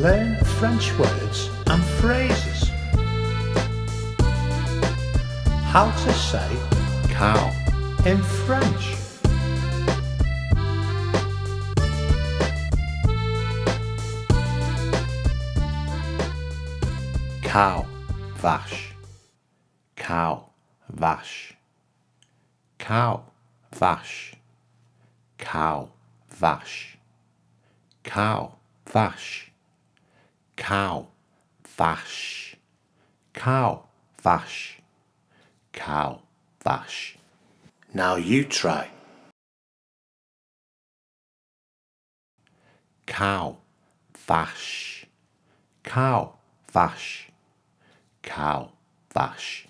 Learn French words and phrases. How to say cow in French. Cow, vache. Cow, vache. Cow, vache. Cow, vache. Cow, vache. Cow, vache. Cow, vache. Cow, vache. Now you try. Cow, vache. Cow, vache. Cow, vache.